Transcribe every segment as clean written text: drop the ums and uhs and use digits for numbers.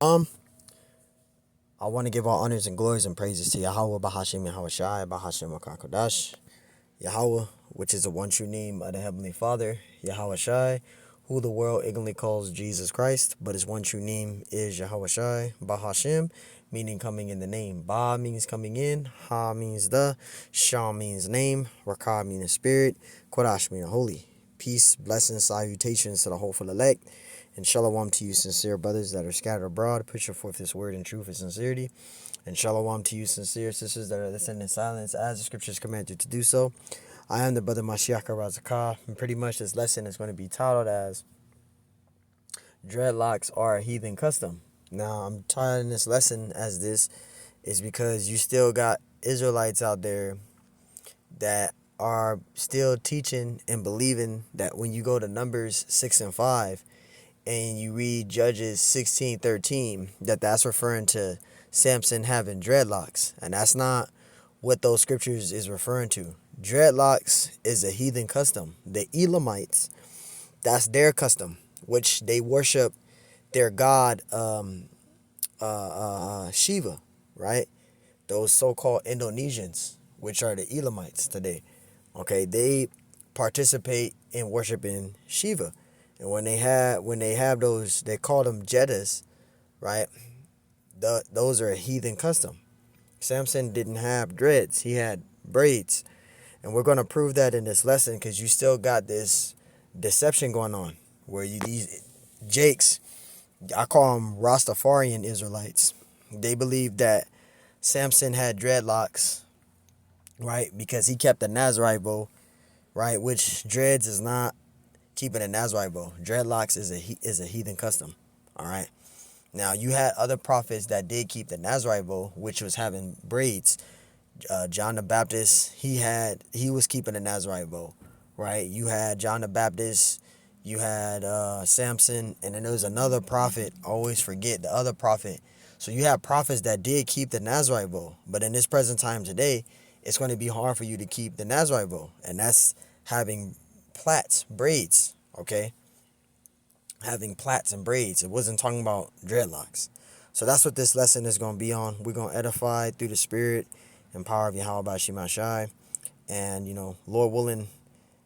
I want to give all honors and glories and praises to Yahweh, Bahashim Yahweh Shai, Bahashim Kodash, Yahweh, which is the one true name of the Heavenly Father, Yahweh Shai, who the world ignorantly calls Jesus Christ, but his one true name is Yahweh Shai, Bahashim, meaning coming in the name. Ba means coming in, Ha means the, Shah means name, Rakah means spirit, Kodash means holy. Peace, blessings, salutations to the hopeful elect, and shalom to you sincere brothers that are scattered abroad, pushing forth this word in truth and sincerity. And shalom to you sincere sisters that are listening in silence as the scriptures command you to do so. I am the brother Mashiach Razakah, and pretty much this lesson is going to be titled as Dreadlocks are a heathen custom. Now, I'm titling this lesson as this is because you still got Israelites out there that are still teaching and believing that when you go to Numbers 6 and 5 and you read Judges 16:13, that's referring to Samson having dreadlocks. And that's not what those scriptures is referring to. Dreadlocks is a heathen custom. The Elamites, that's their custom, which they worship their god Shiva, right? Those so-called Indonesians, which are the Elamites today. Okay, they participate in worshiping Shiva. And when they have those, they call them Jeddas, right? Those are a heathen custom. Samson didn't have dreads; he had braids, and we're gonna prove that in this lesson because you still got this deception going on where these Jakes, I call them Rastafarian Israelites. They believe that Samson had dreadlocks, right? Because he kept the Nazarite vow, right? Which dreads is not keeping a Nazarite vow. Dreadlocks is a heathen custom. All right. Now you had other prophets that did keep the Nazarite vow, which was having braids. John the Baptist, he was keeping the Nazarite vow, right? You had John the Baptist, you had Samson, and then there was another prophet. I always forget the other prophet. So you have prophets that did keep the Nazarite vow, but in this present time today, it's going to be hard for you to keep the Nazarite vow, and that's having plaits, braids, okay? Having plaits and braids. It wasn't talking about dreadlocks. So that's what this lesson is going to be on. We're going to edify through the spirit and power of Yahweh Bashima Shai. And, Lord willing,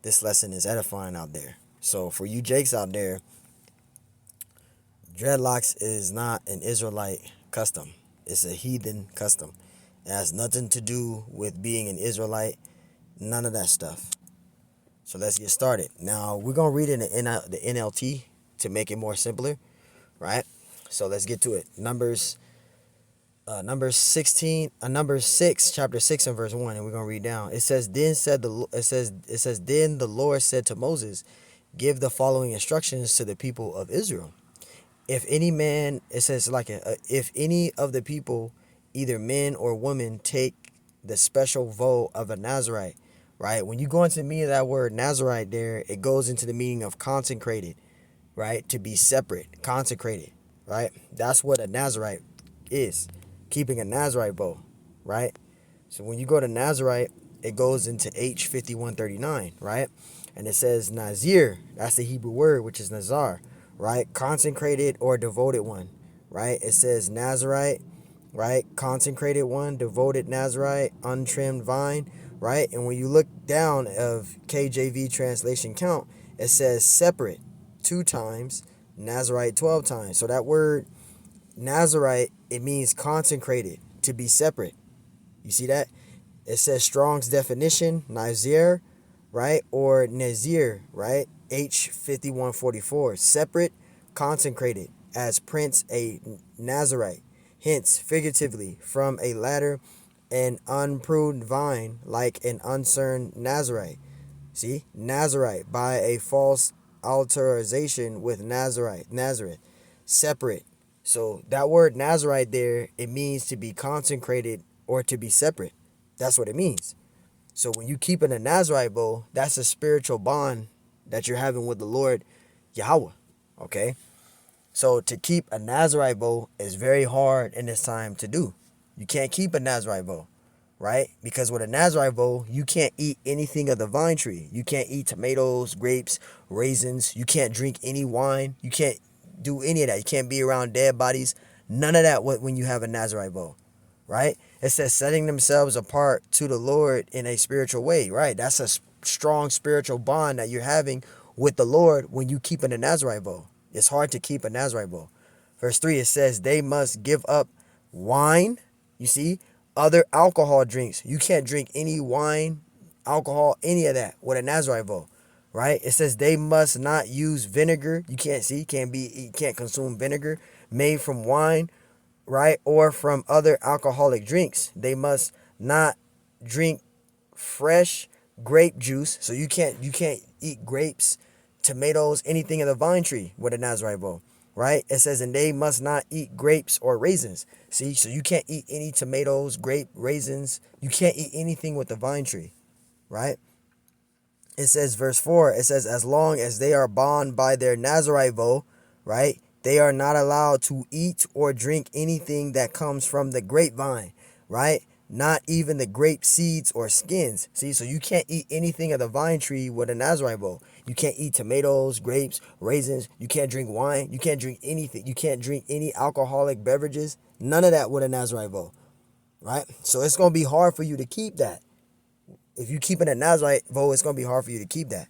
this lesson is edifying out there. So for you Jakes out there, dreadlocks is not an Israelite custom. It's a heathen custom. It has nothing to do with being an Israelite. None of that stuff. So let's get started. Now, we're going to read in the NLT to make it more simpler, right? So let's get to it. Numbers 16, Numbers 6, chapter 6 and verse 1, and we're going to read down. It says, then the Lord said to Moses, give the following instructions to the people of Israel. If any man, it says if any of the people, either men or women, take the special vow of a Nazarite, right? When you go into the meaning of that word Nazarite there, it goes into the meaning of consecrated, right? To be separate, consecrated, right? That's what a Nazarite is, keeping a Nazarite vow, right? So when you go to Nazarite, it goes into H5139, right? And it says Nazir, that's the Hebrew word, which is Nazar, right? Consecrated or devoted one, right? It says Nazarite, right? Consecrated one, devoted Nazarite, untrimmed vine, right? And when you look down of KJV translation count, it says separate 2 times, Nazarite 12 times. So that word Nazarite, it means consecrated, to be separate. You see that? It says Strong's definition, Nazir, right? Or Nazir, right? H5144, separate, consecrated, as Prince a Nazarite. Hence, figuratively, from a ladder, an unpruned vine, like an uncerned Nazarite. See? Nazarite, by a false alteration with Nazareth. Separate. So that word Nazarite there, it means to be consecrated or to be separate. That's what it means. So when you keep in a Nazarite vow, that's a spiritual bond that you're having with the Lord Yahweh. Okay? So to keep a Nazarite vow is very hard in this time to do. You can't keep a Nazarite vow, right? Because with a Nazarite vow, you can't eat anything of the vine tree. You can't eat tomatoes, grapes, raisins. You can't drink any wine. You can't do any of that. You can't be around dead bodies. None of that when you have a Nazarite vow, right? It says setting themselves apart to the Lord in a spiritual way, right? That's a strong spiritual bond that you're having with the Lord when you keep in a Nazarite vow. It's hard to keep a Nazarite vow. Verse 3, it says they must give up wine, you see, other alcohol drinks. You can't drink any wine, alcohol, any of that with a Nazarite vow, right? It says they must not use vinegar. You can't consume vinegar made from wine, right? Or from other alcoholic drinks. They must not drink fresh grape juice. So you can't eat grapes, tomatoes, anything of the vine tree with a Nazarite vow, right? It says, and they must not eat grapes or raisins. See, so you can't eat any tomatoes, grape, raisins. You can't eat anything with the vine tree, right? It says, verse 4, it says, as long as they are bound by their Nazarite vow, right, they are not allowed to eat or drink anything that comes from the grapevine, right? Not even the grape seeds or skins. See, so you can't eat anything of the vine tree with a Nazarite vow. You can't eat tomatoes, grapes, raisins. You can't drink wine. You can't drink anything. You can't drink any alcoholic beverages. None of that with a Nazarite vow, right? So it's going to be hard for you to keep that. If you keep in a Nazarite vow, it's going to be hard for you to keep that.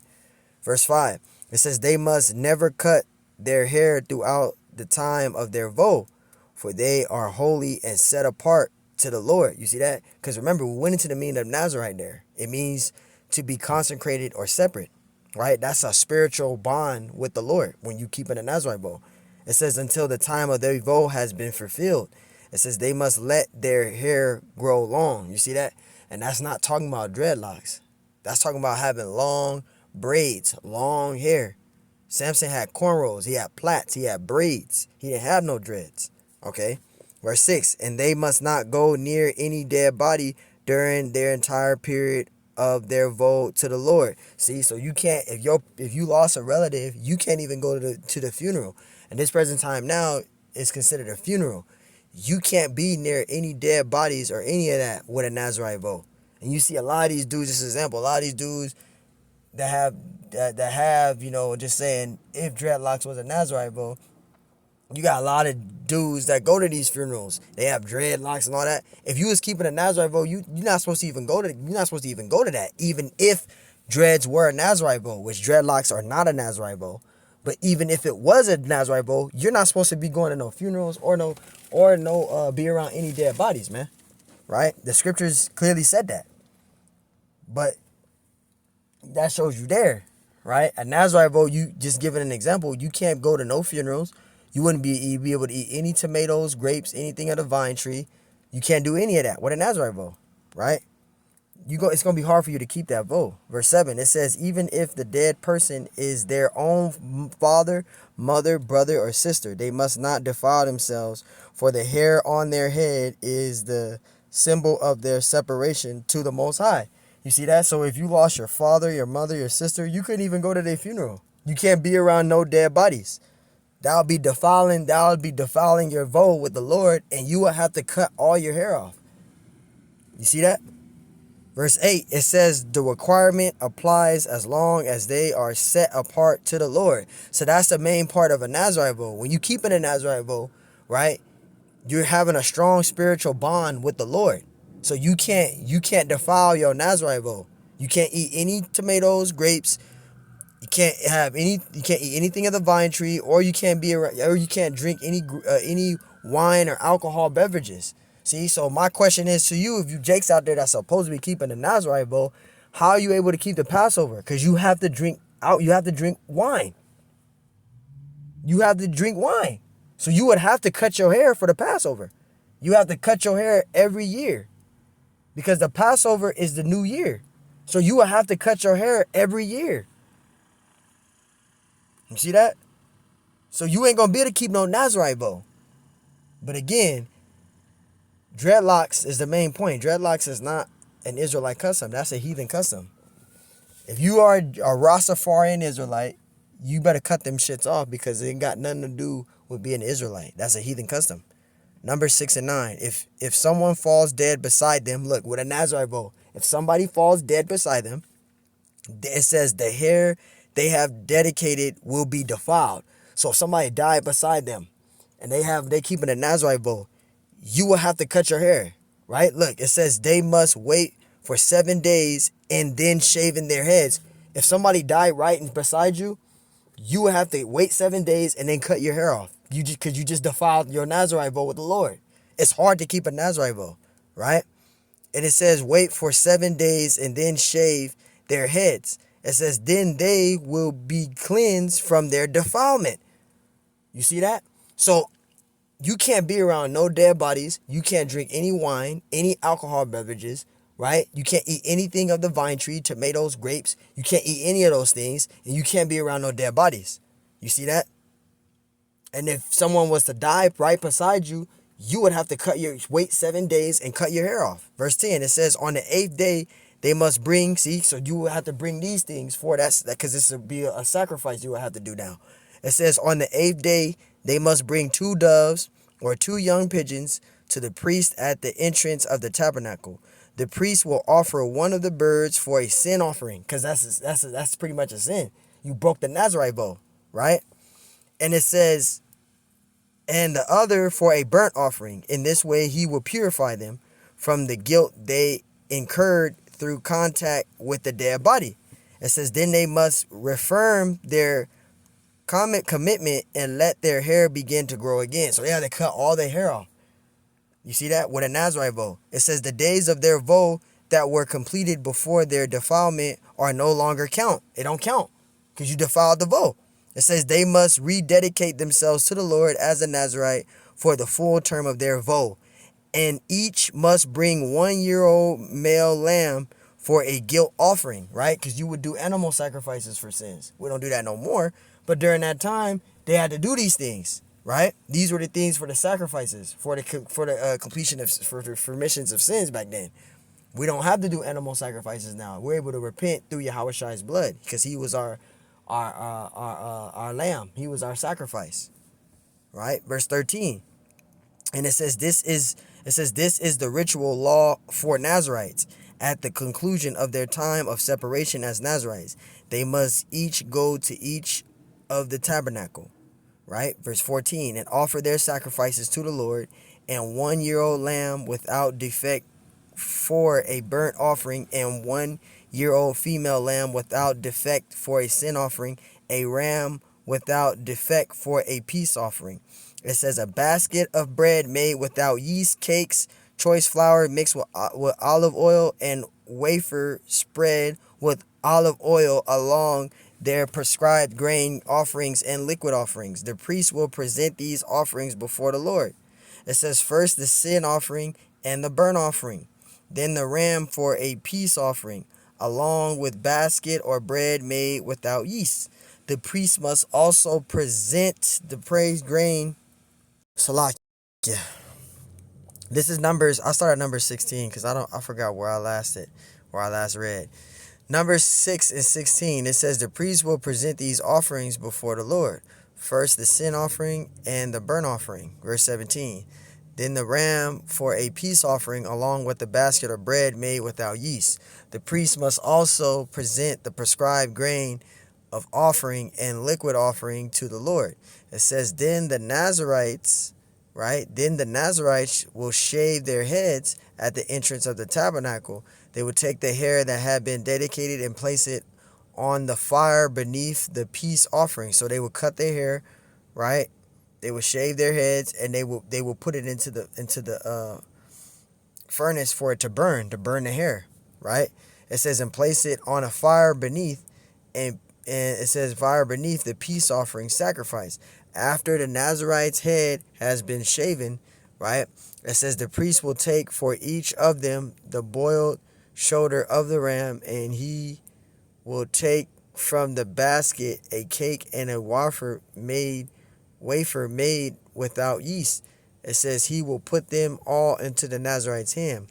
Verse 5, it says they must never cut their hair throughout the time of their vow, for they are holy and set apart to the Lord. You see that? Because remember, we went into the meaning of Nazarite there. It means to be consecrated or separate, right? That's a spiritual bond with the Lord when you keep in a Nazarite vow. It says until the time of their vow has been fulfilled. It says they must let their hair grow long. You see that? And that's not talking about dreadlocks. That's talking about having long braids, long hair. Samson had cornrows. He had plaits. He had braids. He didn't have no dreads. Okay. Verse 6, and they must not go near any dead body during their entire period of their vow to the Lord. See, so you can't, if you lost a relative, you can't even go to the funeral. And this present time now is considered a funeral. You can't be near any dead bodies or any of that with a Nazarite vow. And you see a lot of these dudes, this example, a lot of these dudes that have, you know, just saying if dreadlocks was a Nazarite vow, you got a lot of dudes that go to these funerals. They have dreadlocks and all that. If you was keeping a Nazarite vow, you're not supposed to even go to that. Even if dreads were a Nazarite vow, which dreadlocks are not a Nazarite vow. But even if it was a Nazarite vow, you're not supposed to be going to no funerals or be around any dead bodies, man. Right? The scriptures clearly said that. But that shows you there, right? A Nazarite vow, you just giving an example, you can't go to no funerals. You wouldn't be able to eat any tomatoes, grapes, anything of the vine tree. You can't do any of that with a Nazarite vow, right? It's going to be hard for you to keep that vow. Verse 7, it says, even if the dead person is their own father, mother, brother, or sister, they must not defile themselves, for the hair on their head is the symbol of their separation to the Most High. You see that? So if you lost your father, your mother, your sister, you couldn't even go to their funeral. You can't be around no dead bodies. That would be defiling your vow with the Lord, and you will have to cut all your hair off. You see that? Verse 8, it says the requirement applies as long as they are set apart to the Lord. So that's the main part of a Nazarite vow. When you keep in a Nazarite vow, right, you're having a strong spiritual bond with the Lord. So you can't defile your Nazarite vow. You can't eat any tomatoes, grapes. You can't eat anything of the vine tree, or you can't drink any wine or alcohol beverages. See, so my question is to you, if you jakes out there that's supposed to be keeping the Nazarite vow, how are you able to keep the Passover? Because you have to drink wine. You have to drink wine. So you would have to cut your hair for the Passover. You have to cut your hair every year. Because the Passover is the new year. So you would have to cut your hair every year. You see that? So you ain't going to be able to keep no Nazarite vow. But again, dreadlocks is the main point. Dreadlocks is not an Israelite custom. That's a heathen custom. If you are a Rastafarian Israelite, you better cut them shits off because it ain't got nothing to do with being an Israelite. That's a heathen custom. Numbers 6 and 9. If someone falls dead beside them, look, with a Nazarite vow, if somebody falls dead beside them, it says the hair they have dedicated will be defiled. So if somebody died beside them, and they keeping a Nazarite vow, you will have to cut your hair, right? Look, it says they must wait for 7 days and then shaving their heads. If somebody died right beside you, you would have to wait 7 days and then cut your hair off. Because you just defiled your Nazarite vow with the Lord. It's hard to keep a Nazarite vow, right? And it says wait for 7 days and then shave their heads. It says then they will be cleansed from their defilement. You see that? So you can't be around no dead bodies. You can't drink any wine, any alcohol beverages, right? You can't eat anything of the vine tree, tomatoes, grapes. You can't eat any of those things, and you can't be around no dead bodies. You see that? And if someone was to die right beside you, you would have to wait 7 days and cut your hair off. Verse 10, it says, on the 8th day, they must bring, see, so you would have to bring these things for that, because this would be a sacrifice you would have to do now. It says, on the 8th day, they must bring 2 doves or 2 young pigeons to the priest at the entrance of the tabernacle. The priest will offer one of the birds for a sin offering, because that's pretty much a sin. You broke the Nazarite vow, right? And it says, and the other for a burnt offering. In this way, he will purify them from the guilt they incurred through contact with the dead body. It says, then they must reaffirm their commitment and let their hair begin to grow again. So they have to cut all their hair off. You see that? With a Nazarite vow. It says the days of their vow that were completed before their defilement are no longer count. It don't count because you defiled the vow. It says they must rededicate themselves to the Lord as a Nazarite for the full term of their vow. And each must bring 1-year-old male lamb for a guilt offering, right? Because you would do animal sacrifices for sins. We don't do that no more. But during that time, they had to do these things, right? These were the things for the sacrifices, for the completion of for remissions of sins back then. We don't have to do animal sacrifices now. We're able to repent through Yahushai's blood because he was our lamb. He was our sacrifice, right? Verse 13, and it says this is the ritual law for Nazarites. At the conclusion of their time of separation as Nazarites, they must each go to each of the tabernacle, right? Verse 14, and offer their sacrifices to the Lord, and 1-year-old lamb without defect for a burnt offering, and 1-year-old female lamb without defect for a sin offering, a ram without defect for a peace offering. It says a basket of bread made without yeast, cakes, choice flour mixed with olive oil, and wafer spread with olive oil along their prescribed grain offerings and liquid offerings. The priest will present these offerings before the Lord. It says first the sin offering and the burnt offering, then the ram for a peace offering, along with basket or bread made without yeast. The priest must also present the praised grain. Salakia. This is Numbers. I started at number 16 because I forgot where I last read. Numbers 6 and 16. It says the priest will present these offerings before the Lord. First the sin offering and the burnt offering. Verse 17. Then the ram for a peace offering along with the basket of bread made without yeast. The priest must also present the prescribed grain of offering and liquid offering to the Lord. It says then the Nazarites, right? Then the Nazarites will shave their heads at the entrance of the tabernacle. They would take the hair that had been dedicated and place it on the fire beneath the peace offering. So they would cut their hair, right? They would shave their heads, and they will put it into the furnace for it to burn the hair, right? It says and place it on a fire beneath, and it says fire beneath the peace offering sacrifice. After the Nazarite's head has been shaven, right? It says the priest will take for each of them the boiled shoulder of the ram, and he will take from the basket a cake and a wafer made without yeast. It says he will put them all into the Nazarite's hand.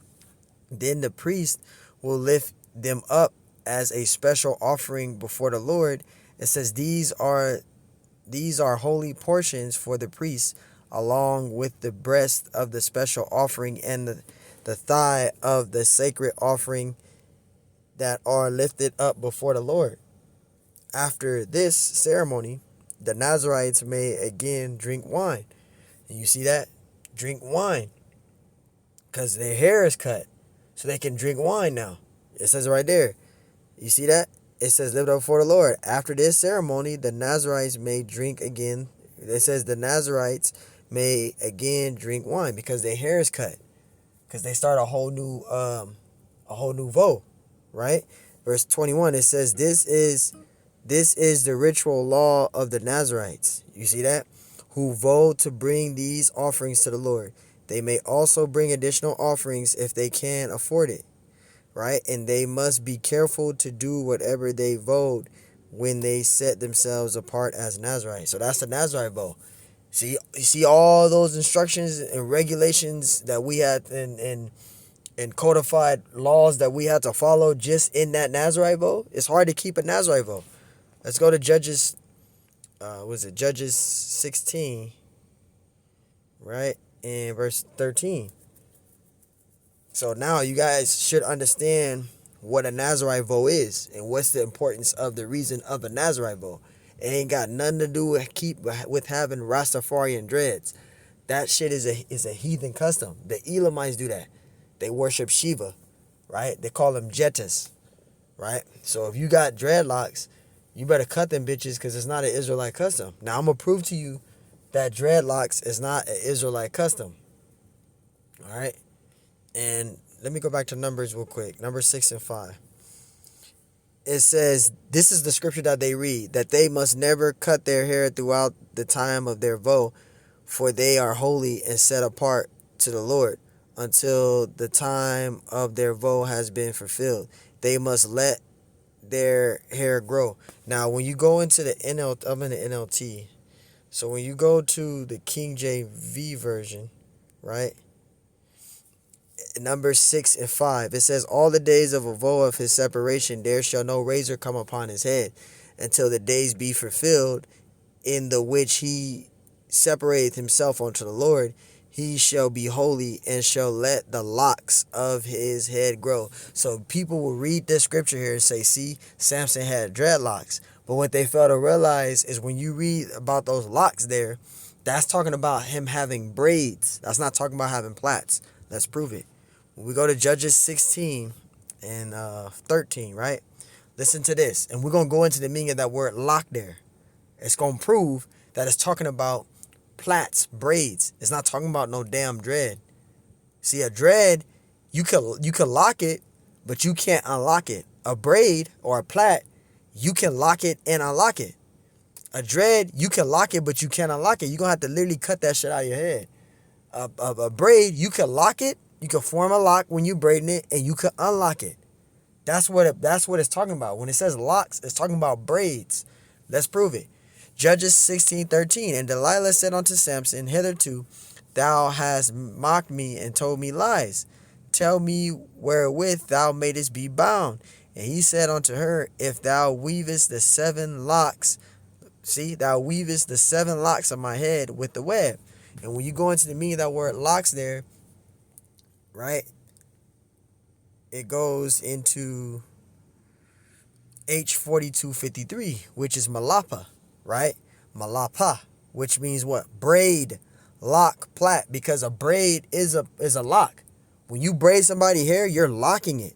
Then the priest will lift them up as a special offering before the Lord. It says these are holy portions for the priest, along with the breast of the special offering and the thigh of the sacred offering that are lifted up before the Lord. After this ceremony, the Nazarites may again drink wine. And you see that? Drink wine. Because their hair is cut. So they can drink wine now. It says it right there. You see that? It says, live up before the Lord. After this ceremony, the Nazarites may drink again. It says the Nazarites may again drink wine because their hair is cut. Because they start a whole new vow, right? Verse 21, it says, this is the ritual law of the Nazarites. You see that? Who vow to bring these offerings to the Lord. They may also bring additional offerings if they can afford it, right? And they must be careful to do whatever they vowed when they set themselves apart as Nazarites. So that's the Nazarite vow. See, you see all those instructions and regulations that we had and codified laws that we had to follow just in that Nazarite vow. It's hard to keep a Nazarite vow. Let's go to Judges. Judges 16, right? And verse 13. So now you guys should understand what a Nazarite vow is and what's the importance of the reason of a Nazarite vow. It ain't got nothing to do with having Rastafarian dreads. That shit is a heathen custom. The Elamites do that. They worship Shiva, right? They call them Jettas, right? So if you got dreadlocks, you better cut them bitches because it's not an Israelite custom. Now I'm gonna prove to you that dreadlocks is not an Israelite custom. All right, and let me go back to Numbers real quick. Numbers 6 and 5. It says, this is the scripture that they read, that they must never cut their hair throughout the time of their vow, for they are holy and set apart to the Lord until the time of their vow has been fulfilled. They must let their hair grow. Now, when you go into the I'm in the NLT. So when you go to the King James version, right? Numbers 6 and 5, it says, all the days of a vow of his separation, there shall no razor come upon his head until the days be fulfilled in the which he separateth himself unto the Lord. He shall be holy and shall let the locks of his head grow. So people will read this scripture here and say, see, Samson had dreadlocks. But what they fail to realize is when you read about those locks there, that's talking about him having braids. That's not talking about having plaits. Let's prove it. When we go to Judges 16 and 13, right? Listen to this. And we're going to go into the meaning of that word lock there. It's going to prove that it's talking about plaits, braids. It's not talking about no damn dread. See, a dread, you could lock it, but you can't unlock it. A braid or a plait, you can lock it and unlock it. A dread, you can lock it, but you can't unlock it. You're going to have to literally cut that shit out of your head. A braid, you can lock it, you can form a lock when you're braiding it, and you can unlock it. That's what it's talking about. When it says locks, it's talking about braids. Let's prove it. Judges 16:13. And Delilah said unto Samson, hitherto thou hast mocked me and told me lies. Tell me wherewith thou madest be bound. And he said unto her, if thou weavest the 7 locks, see, thou weavest the 7 locks of my head with the web. And when you go into the meaning of that word locks there, right, it goes into H4253, which is malapa, right? Malapa, which means what? Braid, lock, plait, because a braid is a lock. When you braid somebody's hair, you're locking it.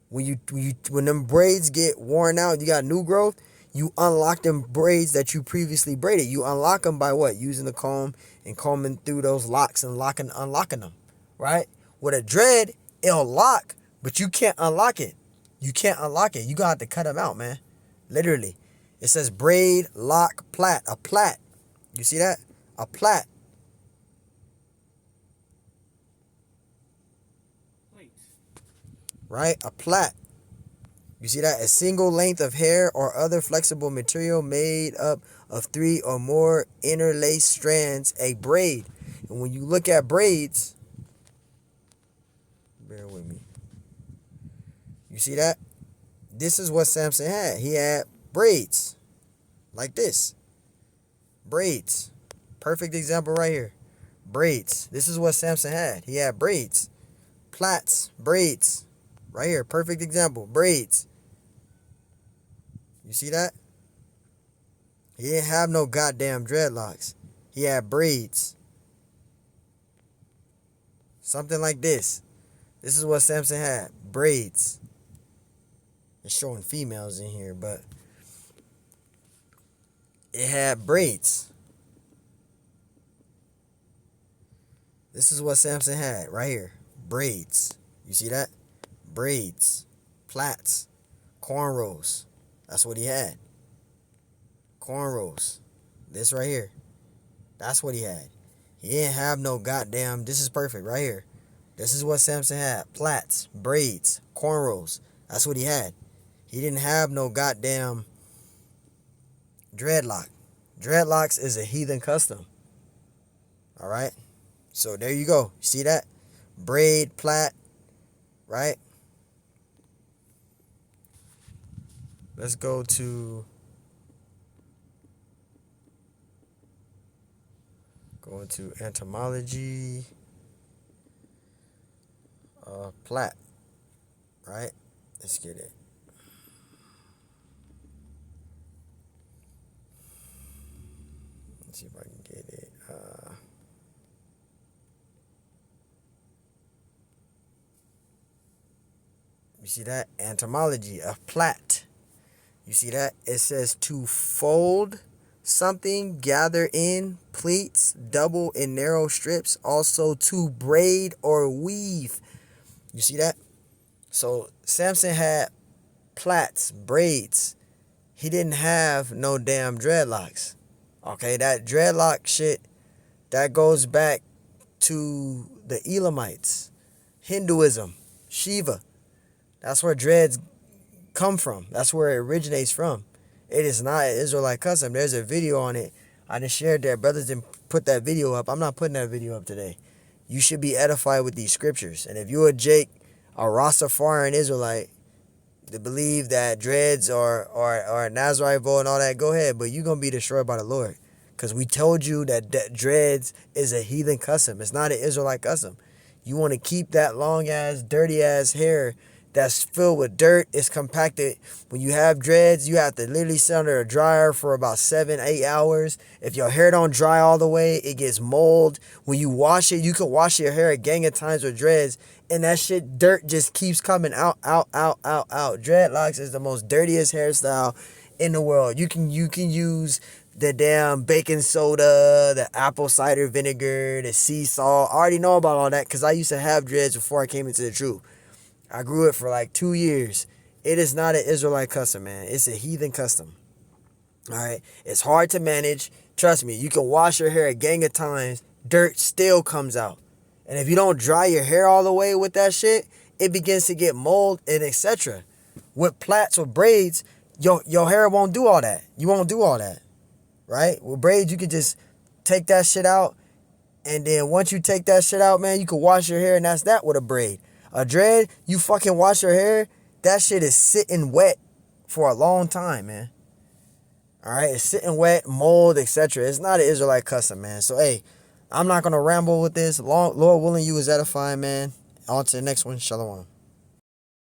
When them braids get worn out, you got new growth, you unlock them braids that you previously braided. You unlock them by what? Using the comb and combing through those locks and unlocking them, right? With a dread, it'll lock, but you can't unlock it. You can't unlock it. You gonna have to cut them out, man. Literally. It says braid, lock, plait. A plait. You see that? A plait. Right? A plait. You see that? A single length of hair or other flexible material made up of 3 or more interlaced strands, a braid. And when you look at braids, bear with me. You see that? This is what Samson had. He had braids. Like this. Braids. Perfect example right here. Braids. This is what Samson had. He had braids. Plaits. Braids. Right here. Perfect example. Braids. You see that? He didn't have no goddamn dreadlocks. He had braids. Something like this. This is what Samson had. Braids. It's showing females in here, but it had braids. This is what Samson had right here. Braids. You see that? Braids. Plaits. Cornrows. That's what he had. Cornrows. This right here. That's what he had. He didn't have no goddamn... This is perfect right here. This is what Samson had. Plaits. Braids. Cornrows. That's what he had. He didn't have no goddamn dreadlock. Dreadlocks is a heathen custom. Alright? So there you go. See that? Braid, plait, right? Let's go to entomology. Plait, right? Let's get it. Let's see if I can get it. You see that? Entomology of plait. You see that? It says to fold something, gather in pleats, double in narrow strips, also to braid or weave. You see that? So Samson had plaits, braids. He didn't have no damn dreadlocks. Okay, that dreadlock shit, that goes back to the Elamites, Hinduism, Shiva. That's where dreads come from. That's where it originates from. It is not an Israelite custom. There's a video on it. I just shared that. Brothers didn't put that video up. I'm not putting that video up today. You should be edified with these scriptures. And if you're a Jake, a Rastafarian Israelite, to believe that dreads or Nazarite vote and all that, go ahead. But you're going to be destroyed by the Lord. Because we told you that dreads is a heathen custom. It's not an Israelite custom. You want to keep that long-ass, dirty-ass hair that's filled with dirt. It's compacted. When you have dreads, you have to literally sit under a dryer for about 7-8 hours. If your hair don't dry all the way, it gets mold. When you wash it, you can wash your hair a gang of times with dreads, and that shit, dirt just keeps coming out. Dreadlocks is the most dirtiest hairstyle in the world. You can use the damn baking soda, the apple cider vinegar, the sea salt. I already know about all that because I used to have dreads before I came into the truth. I grew it for like 2 years. It is not an Israelite custom, man. It's a heathen custom. All right? It's hard to manage. Trust me, you can wash your hair a gang of times. Dirt still comes out. And if you don't dry your hair all the way with that shit, it begins to get mold and etc. With plaits or braids, your hair won't do all that. You won't do all that. Right? With braids, you can just take that shit out. And then once you take that shit out, man, you can wash your hair, and that's that with a braid. A dread, you fucking wash your hair, that shit is sitting wet for a long time, man. Alright, it's sitting wet, mold, etc. It's not an Israelite custom, man. So, hey, I'm not going to ramble with this. Lord willing, you was edifying, man. On to the next one. Shalom.